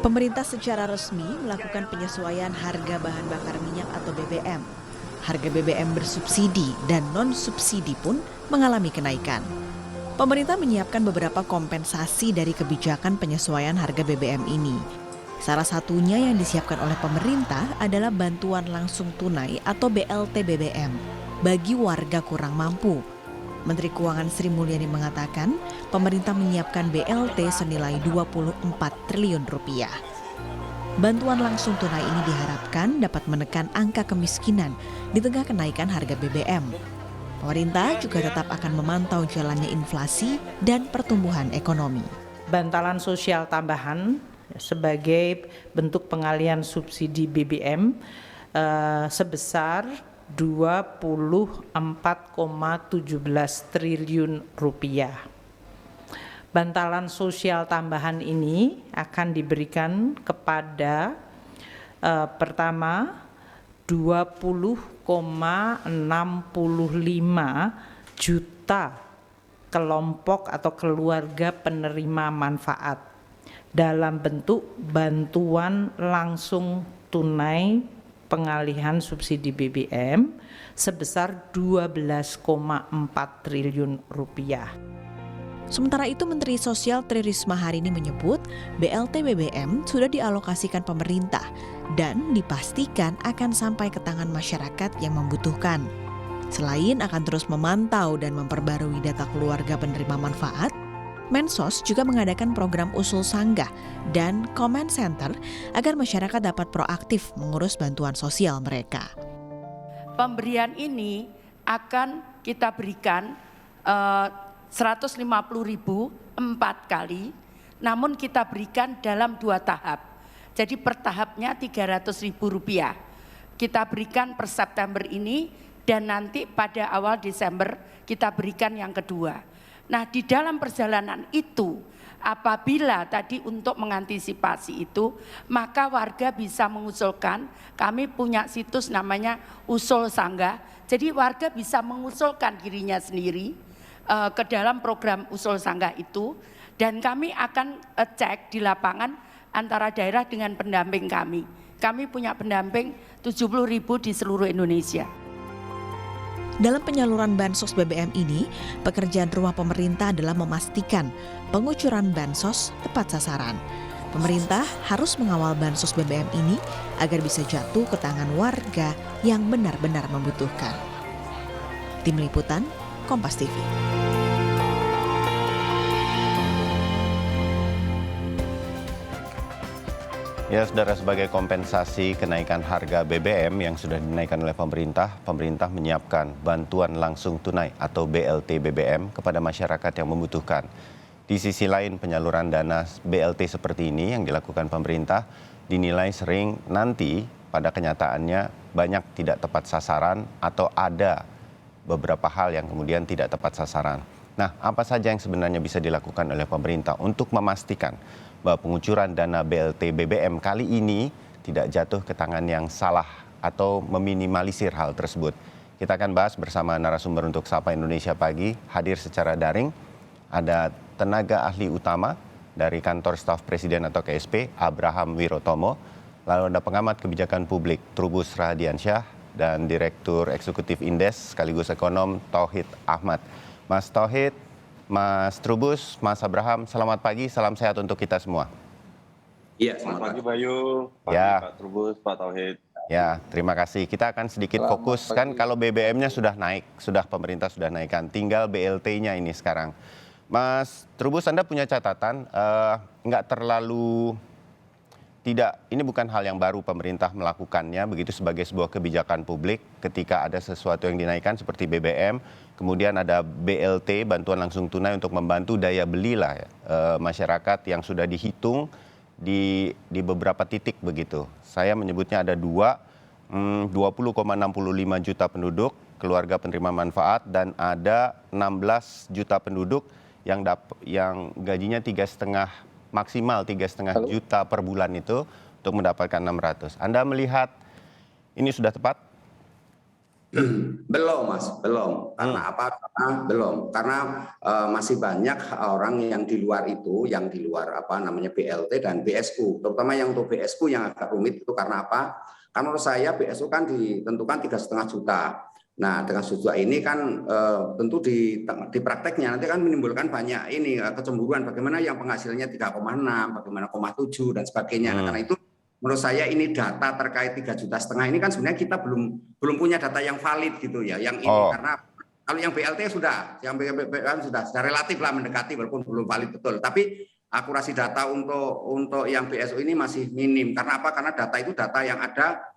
Pemerintah secara resmi melakukan penyesuaian harga bahan bakar minyak atau BBM. Harga BBM bersubsidi dan non-subsidi pun mengalami kenaikan. Pemerintah menyiapkan beberapa kompensasi dari kebijakan penyesuaian harga BBM ini. Salah satunya yang disiapkan oleh pemerintah adalah bantuan langsung tunai atau BLT BBM bagi warga kurang mampu. Menteri Keuangan Sri Mulyani mengatakan, pemerintah menyiapkan BLT senilai 24 triliun rupiah. Bantuan langsung tunai ini diharapkan dapat menekan angka kemiskinan di tengah kenaikan harga BBM. Pemerintah juga tetap akan memantau jalannya inflasi dan pertumbuhan ekonomi. Bantalan sosial tambahan sebagai bentuk pengalihan subsidi BBM sebesar 24,17 triliun rupiah. Bantalan sosial tambahan ini akan diberikan kepada pertama 20,65 juta kelompok atau keluarga penerima manfaat dalam bentuk bantuan langsung tunai pengalihan subsidi BBM sebesar 12,4 triliun rupiah. Sementara itu, Menteri Sosial Tri Risma hari ini menyebut BLT BBM sudah dialokasikan pemerintah dan dipastikan akan sampai ke tangan masyarakat yang membutuhkan. Selain akan terus memantau dan memperbarui data keluarga penerima manfaat, Mensos juga mengadakan program usul sanggah dan comment center agar masyarakat dapat proaktif mengurus bantuan sosial mereka. Pemberian ini akan kita berikan 150.000 4 kali, namun kita berikan dalam 2 tahap. Jadi per tahapnya Rp300.000. Kita berikan per September ini dan nanti pada awal Desember kita berikan yang kedua. Nah, di dalam perjalanan itu, apabila tadi untuk mengantisipasi itu, maka warga bisa mengusulkan, kami punya situs namanya Usul Sanggah, jadi warga bisa mengusulkan dirinya sendiri ke dalam program Usul Sanggah itu, dan kami akan cek di lapangan antara daerah dengan pendamping kami. Kami punya pendamping 70.000 di seluruh Indonesia. Dalam penyaluran bansos BBM ini, pekerjaan rumah pemerintah adalah memastikan pengucuran bansos tepat sasaran. Pemerintah harus mengawal bansos BBM ini agar bisa jatuh ke tangan warga yang benar-benar membutuhkan. Tim Liputan, Kompas TV. Ya, saudara, sebagai kompensasi kenaikan harga BBM yang sudah dinaikkan oleh pemerintah menyiapkan bantuan langsung tunai atau BLT BBM kepada masyarakat yang membutuhkan. Di sisi lain, penyaluran dana BLT seperti ini yang dilakukan pemerintah dinilai sering nanti pada kenyataannya banyak tidak tepat sasaran atau ada beberapa hal yang kemudian tidak tepat sasaran. Nah, apa saja yang sebenarnya bisa dilakukan oleh pemerintah untuk memastikan bahwa pengucuran dana BLT BBM kali ini tidak jatuh ke tangan yang salah atau meminimalisir hal tersebut. Kita akan bahas bersama narasumber untuk Sapa Indonesia Pagi, hadir secara daring. Ada tenaga ahli utama dari Kantor Staf Presiden atau KSP, Abraham Wirotomo. Lalu ada pengamat kebijakan publik, Trubus Rahadiansyah, dan Direktur Eksekutif Indes sekaligus ekonom Tauhid Ahmad. Mas Tauhid, Mas Trubus, Mas Abraham, selamat pagi, salam sehat untuk kita semua. Iya, selamat pagi Bayu, pagi ya. Pak Trubus, Pak Tauhid. Ya, terima kasih. Kita akan sedikit fokus, kan kalau BBM-nya sudah naik, pemerintah sudah naikkan, tinggal BLT-nya ini sekarang. Mas Trubus, Anda punya catatan, nggak terlalu, ini bukan hal yang baru pemerintah melakukannya, begitu sebagai sebuah kebijakan publik ketika ada sesuatu yang dinaikkan seperti BBM, kemudian ada BLT, bantuan langsung tunai untuk membantu daya beli lah ya, masyarakat yang sudah dihitung di beberapa titik begitu. Saya menyebutnya ada 20,65 juta penduduk, keluarga penerima manfaat, dan ada 16 juta penduduk yang gajinya maksimal 3,5 juta per bulan itu untuk mendapatkan 600. Anda melihat ini sudah tepat? Belum, Mas, belum. Karena apa? Karena masih banyak orang yang di luar itu, yang di luar apa namanya BLT dan BSU. Terutama yang untuk BSU yang agak rumit itu karena apa? Karena menurut saya BSU kan ditentukan 3,5 juta. Nah, dengan juta ini kan tentu di prakteknya nanti kan menimbulkan banyak ini kecemburuan. Bagaimana yang penghasilannya 3,6, bagaimana 0,7 dan sebagainya. Nah, karena itu menurut saya ini data terkait 3,5 juta ini kan sebenarnya kita belum punya data yang valid gitu ya. Yang ini karena kalau yang BLT sudah, yang BLT sudah relatif lah mendekati walaupun belum valid betul. Tapi akurasi data untuk yang BSU ini masih minim. Karena apa? Karena data itu data yang ada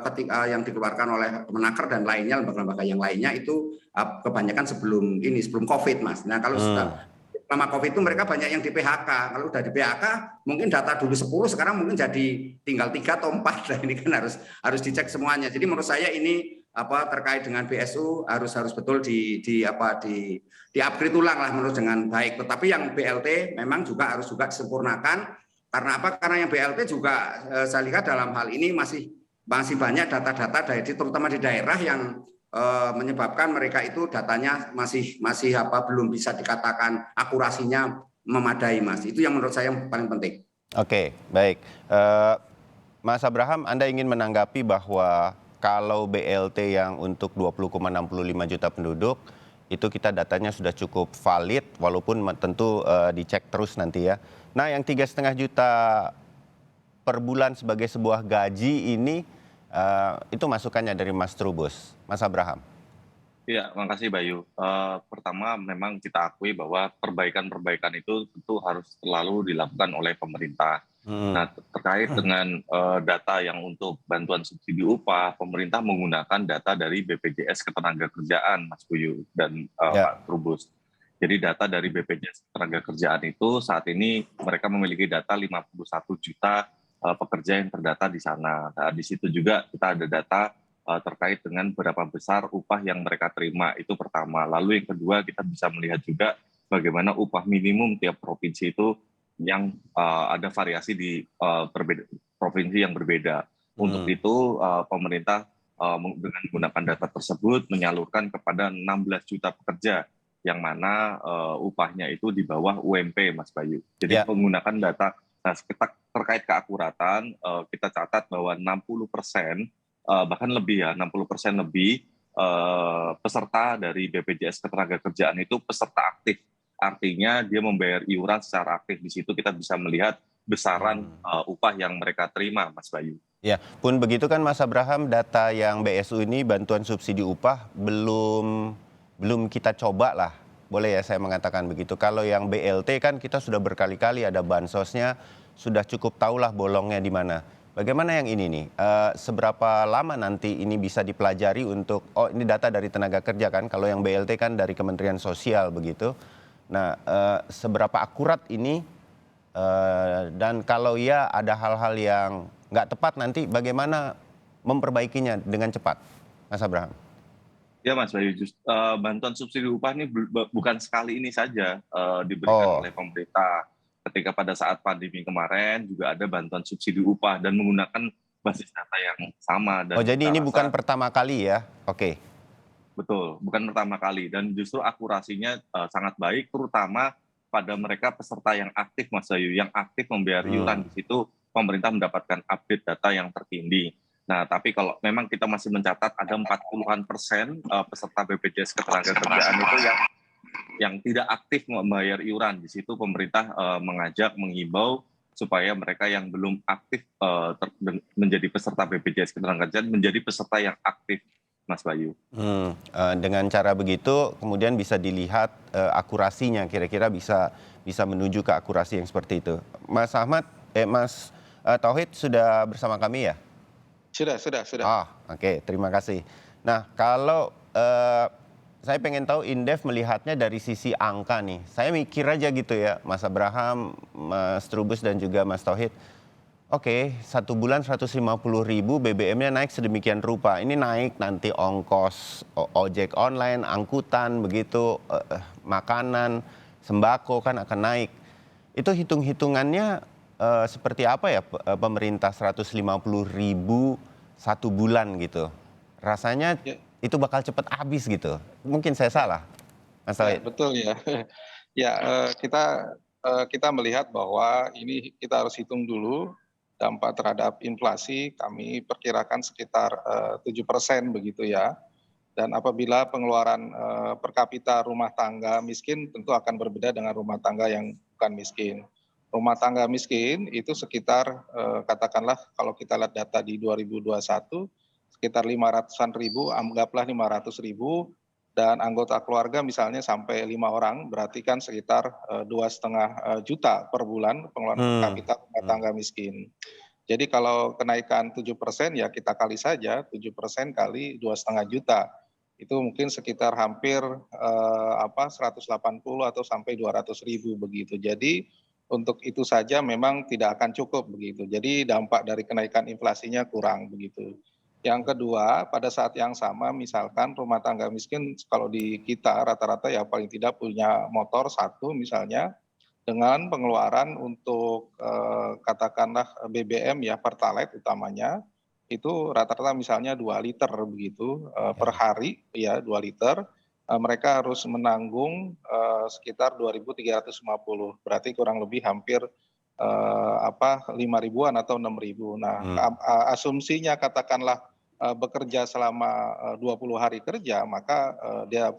ketika yang dikeluarkan oleh Kemenaker dan lainnya lembaga-lembaga yang lainnya itu kebanyakan sebelum COVID, Mas. Nah, kalau sudah selama COVID itu mereka banyak yang di PHK. Kalau udah di PHK, mungkin data dulu 10, sekarang mungkin jadi tinggal 3 atau 4. Nah, ini kan harus dicek semuanya. Jadi menurut saya ini terkait dengan BSU harus betul di upgrade ulang lah menurut dengan baik. Tetapi yang BLT memang juga harus disempurnakan. Karena apa? Karena yang BLT juga saya lihat dalam hal ini masih banyak data-data terutama di daerah yang menyebabkan mereka itu datanya masih belum bisa dikatakan akurasinya memadai, Mas. Itu yang menurut saya yang paling penting. Oke, baik. Mas Abraham, Anda ingin menanggapi bahwa kalau BLT yang untuk 20,65 juta penduduk itu kita datanya sudah cukup valid walaupun tentu dicek terus nanti ya. Nah, yang 3,5 juta per bulan sebagai sebuah gaji ini itu masukannya dari Mas Trubus. Mas Abraham. Iya, makasih Bayu. Pertama memang kita akui bahwa perbaikan-perbaikan itu tentu harus selalu dilakukan oleh pemerintah. Nah, terkait dengan data yang untuk bantuan subsidi upah, pemerintah menggunakan data dari BPJS Ketenagakerjaan, Mas Bayu dan Pak Trubus. Jadi data dari BPJS Ketenagakerjaan itu saat ini mereka memiliki data 51 juta pekerja yang terdata di sana. Nah, di situ juga kita ada data terkait dengan berapa besar upah yang mereka terima, itu pertama. Lalu yang kedua kita bisa melihat juga bagaimana upah minimum tiap provinsi itu yang ada variasi di provinsi yang berbeda. Untuk itu pemerintah dengan menggunakan data tersebut menyalurkan kepada 16 juta pekerja yang mana upahnya itu di bawah UMP, Mas Bayu. Jadi menggunakan data. Nah, terkait keakuratan, kita catat bahwa 60%, bahkan lebih ya, 60% lebih peserta dari BPJS Ketenagakerjaan itu peserta aktif. Artinya dia membayar iuran secara aktif. Di situ kita bisa melihat besaran upah yang mereka terima, Mas Bayu. Ya, pun begitu kan Mas Abraham, data yang BSU ini bantuan subsidi upah belum kita coba lah. Boleh ya saya mengatakan begitu. Kalau yang BLT kan kita sudah berkali-kali ada bansosnya, sudah cukup tahulah bolongnya di mana. Bagaimana yang ini nih? Seberapa lama nanti ini bisa dipelajari untuk, ini data dari tenaga kerja kan, kalau yang BLT kan dari Kementerian Sosial begitu. Nah, seberapa akurat ini dan kalau ya ada hal-hal yang nggak tepat nanti bagaimana memperbaikinya dengan cepat, Mas Abraham? Ya Mas Bayu, bantuan subsidi upah ini bukan sekali ini saja diberikan oleh pemerintah. Ketika pada saat pandemi kemarin juga ada bantuan subsidi upah dan menggunakan basis data yang sama. Dan jadi ini bukan pertama kali ya? Oke. Betul, bukan pertama kali dan justru akurasinya sangat baik, terutama pada mereka peserta yang aktif, Mas Bayu, yang aktif membayar iuran. Di situ pemerintah mendapatkan update data yang terkini. Nah, tapi kalau memang kita masih mencatat ada 40% peserta BPJS Ketenagakerjaan itu yang tidak aktif membayar iuran. Di situ pemerintah mengajak, menghimbau supaya mereka yang belum aktif menjadi peserta BPJS Ketenagakerjaan menjadi peserta yang aktif, Mas Bayu. Dengan cara begitu kemudian bisa dilihat akurasinya, kira-kira bisa menuju ke akurasi yang seperti itu. Mas Ahmad, Mas Tauhid sudah bersama kami ya? Sudah. Oke, terima kasih. Nah, kalau saya pengen tahu Indef melihatnya dari sisi angka nih. Saya mikir aja gitu ya, Mas Abraham, Mas Trubus dan juga Mas Tauhid. Oke, 1 bulan 150.000 BBM-nya naik sedemikian rupa. Ini naik nanti ongkos ojek online, angkutan, begitu, makanan, sembako kan akan naik. Itu hitung-hitungannya seperti apa ya pemerintah 150.000 1 bulan gitu. Rasanya itu bakal cepat habis gitu. Mungkin saya salah, Mas Ya, Tauhid. betul ya. Ya, kita melihat bahwa ini kita harus hitung dulu dampak terhadap inflasi. Kami perkirakan sekitar 7% begitu ya. Dan apabila pengeluaran per kapita rumah tangga miskin tentu akan berbeda dengan rumah tangga yang bukan miskin. Rumah tangga miskin itu sekitar katakanlah kalau kita lihat data di 2021 sekitar 500-an ribu, anggaplah 500.000, dan anggota keluarga misalnya sampai 5 orang, berarti kan sekitar 2,5 juta per bulan pengeluaran per kapita rumah tangga miskin. Jadi kalau kenaikan 7% ya kita kali saja 7% kali 2,5 juta. Itu mungkin sekitar hampir 180 atau sampai 200.000 begitu. Jadi untuk itu saja memang tidak akan cukup begitu. Jadi dampak dari kenaikan inflasinya kurang begitu. Yang kedua, pada saat yang sama misalkan rumah tangga miskin kalau di kita rata-rata ya paling tidak punya motor satu misalnya, dengan pengeluaran untuk katakanlah BBM ya Pertalite utamanya, itu rata-rata misalnya 2 liter begitu per hari ya 2 liter, mereka harus menanggung sekitar 2.350, berarti kurang lebih hampir 5.000-an atau 6.000. Nah, asumsinya katakanlah bekerja selama 20 hari kerja, maka dia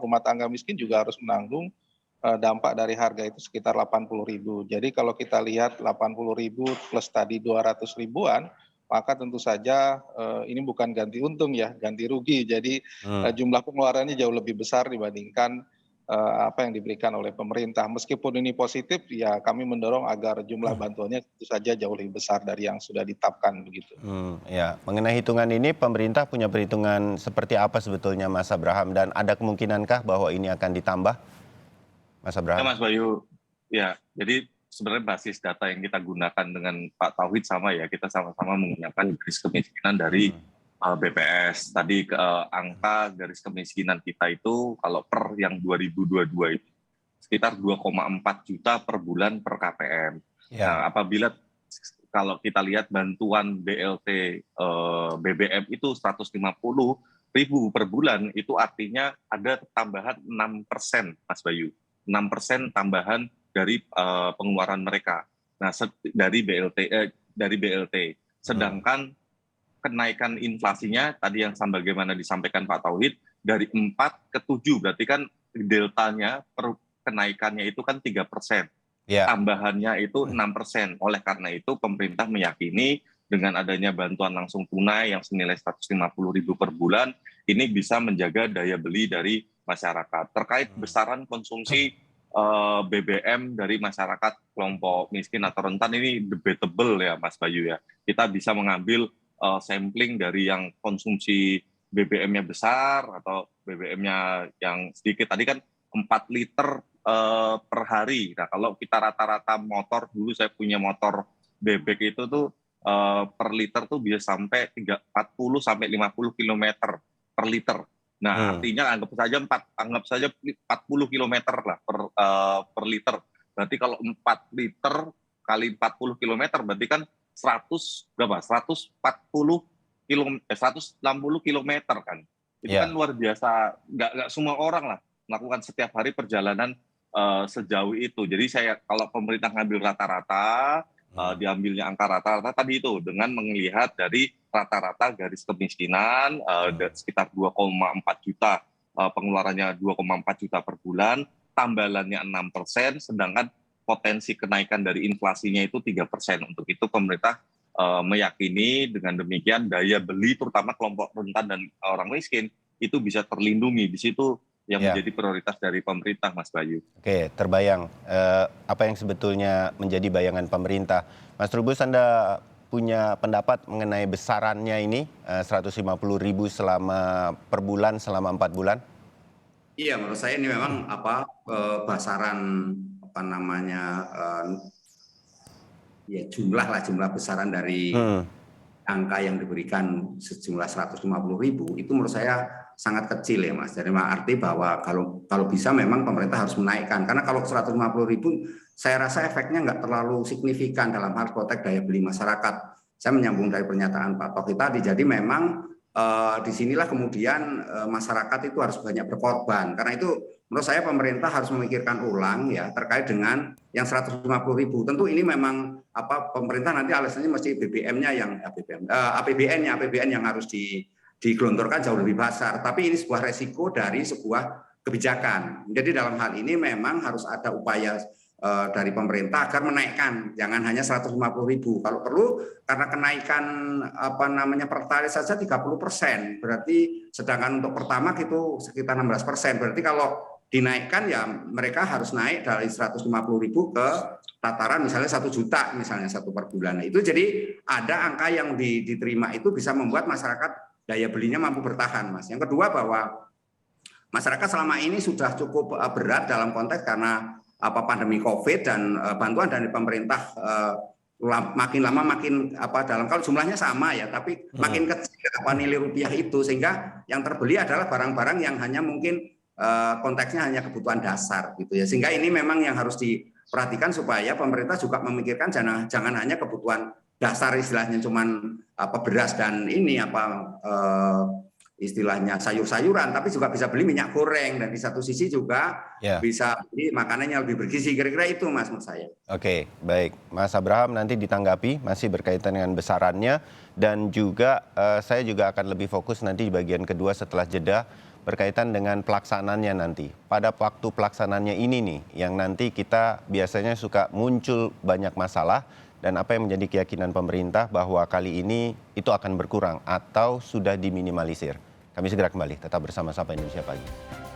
rumah tangga miskin juga harus menanggung dampak dari harga itu sekitar 80.000. Jadi kalau kita lihat 80.000 plus tadi 200 ribuan, maka tentu saja ini bukan ganti untung ya, ganti rugi. Jadi jumlah pengeluarannya jauh lebih besar dibandingkan apa yang diberikan oleh pemerintah. Meskipun ini positif, ya kami mendorong agar jumlah bantuannya tentu saja jauh lebih besar dari yang sudah ditetapkan begitu. Ya, mengenai hitungan ini pemerintah punya perhitungan seperti apa sebetulnya, Mas Abraham, dan ada kemungkinankah bahwa ini akan ditambah, Mas Abraham? Ya Mas Bayu, ya jadi sebenarnya basis data yang kita gunakan dengan Pak Tauhid sama ya, kita sama-sama menggunakan garis kemiskinan dari BPS. Tadi angka garis kemiskinan kita itu kalau per yang 2022 itu sekitar 2,4 juta per bulan per KPM. Ya. Nah, apabila kalau kita lihat bantuan BLT BBM itu 150.000 per bulan, itu artinya ada tambahan 6%, Mas Bayu. 6% tambahan dari pengeluaran mereka. Nah, dari BLT. Sedangkan kenaikan inflasinya tadi yang bagaimana disampaikan Pak Tauhid dari 4 ke 7, berarti kan deltanya per kenaikannya itu kan 3%. Ya. Tambahannya itu 6%. Oleh karena itu pemerintah meyakini dengan adanya bantuan langsung tunai yang senilai 150.000 per bulan, ini bisa menjaga daya beli dari masyarakat. Terkait besaran konsumsi BBM dari masyarakat kelompok miskin atau rentan, ini debatable ya Mas Bayu ya. Kita bisa mengambil sampling dari yang konsumsi BBM-nya besar atau BBM-nya yang sedikit. Tadi kan 4 liter per hari. Nah, kalau kita rata-rata motor, dulu saya punya motor bebek itu tuh per liter tuh bisa sampai 40 sampai 50 km per liter. Nah, artinya anggap saja 40 km lah per liter. Berarti kalau 4 liter kali 40 km berarti kan 160 km kan. Itu kan luar biasa. Nggak semua orang lah melakukan setiap hari perjalanan sejauh itu. Jadi kalau pemerintah ngambil rata-rata, diambilnya angka rata-rata tadi itu dengan melihat dari rata-rata garis kemiskinan sekitar 2,4 juta, pengeluarannya 2,4 juta per bulan, tambalannya 6%, sedangkan potensi kenaikan dari inflasinya itu 3%. Untuk itu pemerintah meyakini dengan demikian daya beli terutama kelompok rentan dan orang miskin itu bisa terlindungi. Di situ yang menjadi prioritas dari pemerintah, Mas Bayu. Oke, terbayang apa yang sebetulnya menjadi bayangan pemerintah. Mas Trubus, Anda punya pendapat mengenai besarannya ini 150.000 per bulan selama 4 bulan? Iya, menurut saya ini memang besaran jumlah besaran dari angka yang diberikan sejumlah 150.000 itu menurut saya sangat kecil ya Mas. Jadi arti bahwa kalau bisa memang pemerintah harus menaikkan, karena kalau 150.000 saya rasa efeknya nggak terlalu signifikan dalam hal protek daya beli masyarakat. Saya menyambung dari pernyataan Pak Tauhid tadi. Jadi memang disinilah kemudian masyarakat itu harus banyak berkorban. Karena itu menurut saya pemerintah harus memikirkan ulang ya terkait dengan yang 150.000. Tentu ini memang pemerintah nanti alasannya mesti BBM-nya yang APBN yang harus digelontorkan jauh lebih besar. Tapi ini sebuah resiko dari sebuah kebijakan. Jadi dalam hal ini memang harus ada upaya dari pemerintah agar menaikkan, jangan hanya 150.000. Kalau perlu karena kenaikan pertalite saja 30%, berarti sedangkan untuk Pertamax itu sekitar 16%. Berarti kalau dinaikkan ya mereka harus naik dari 150.000 ke tataran misalnya 1 juta misalnya satu per bulan. Itu jadi ada angka yang diterima itu bisa membuat masyarakat daya belinya mampu bertahan, Mas. Yang kedua bahwa masyarakat selama ini sudah cukup berat dalam konteks karena pandemi COVID dan bantuan dari pemerintah makin lama makin dalam kalau jumlahnya sama ya, tapi makin kecil nilai rupiah itu sehingga yang terbeli adalah barang-barang yang hanya mungkin konteksnya hanya kebutuhan dasar gitu ya. Sehingga ini memang yang harus diperhatikan supaya pemerintah juga memikirkan jangan hanya kebutuhan dasar istilahnya cuman beras dan ini istilahnya sayur-sayuran, tapi juga bisa beli minyak goreng dan di satu sisi juga bisa beli makanan yang lebih bergizi. Kira-kira itu Mas menurut saya. Oke, baik. Mas Abraham nanti ditanggapi masih berkaitan dengan besarannya dan juga saya juga akan lebih fokus nanti di bagian kedua setelah jeda berkaitan dengan pelaksanaannya nanti. Pada waktu pelaksanaannya ini nih yang nanti kita biasanya suka muncul banyak masalah dan apa yang menjadi keyakinan pemerintah bahwa kali ini itu akan berkurang atau sudah diminimalisir. Kami segera kembali, tetap bersama Sapa Indonesia Pagi.